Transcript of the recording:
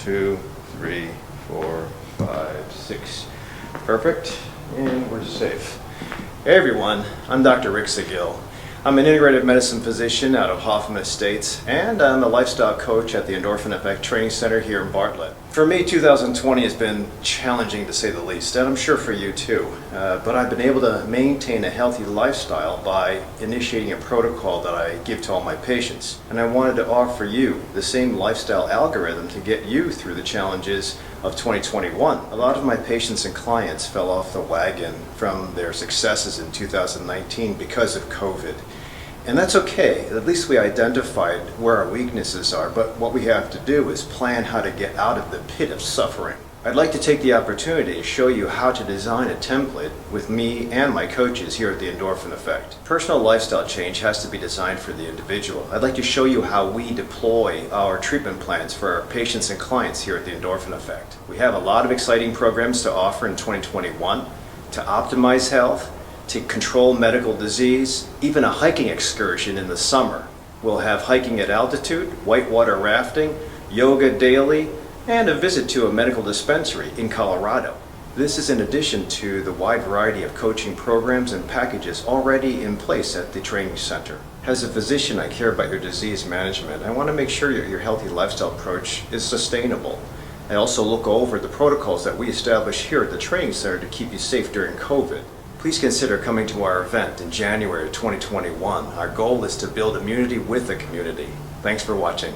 2, 3, 4, 5, 6. Perfect. And we're safe. Hey everyone, I'm Dr. Rick Saguil. I'm an integrative medicine physician out of Hoffman Estates, and I'm a lifestyle coach at the Endorphin Effect Training Center here in Bartlett. For me, 2020 has been challenging to say the least, and I'm sure for you too. But I've been able to maintain a healthy lifestyle by initiating a protocol that I give to all my patients. And I wanted to offer you the same lifestyle algorithm to get you through the challenges of 2021. A lot of my patients and clients fell off the wagon from their successes in 2019 because of COVID. And that's okay. At least we identified where our weaknesses are, but what we have to do is plan how to get out of the pit of suffering. I'd like to take the opportunity to show you how to design a template with me and my coaches here at the Endorphin Effect. Personal lifestyle change has to be designed for the individual. I'd like to show you how we deploy our treatment plans for our patients and clients here at the Endorphin Effect. We have a lot of exciting programs to offer in 2021 to optimize health, to control medical disease, even a hiking excursion in the summer. We'll have hiking at altitude, whitewater rafting, yoga daily, and a visit to a medical dispensary in Colorado. This is in addition to the wide variety of coaching programs and packages already in place at the training center. As a physician, I care about your disease management. I want to make sure your healthy lifestyle approach is sustainable. I also look over the protocols that we establish here at the training center to keep you safe during COVID. Please consider coming to our event in January of 2021. Our goal is to build immunity with the community. Thanks for watching.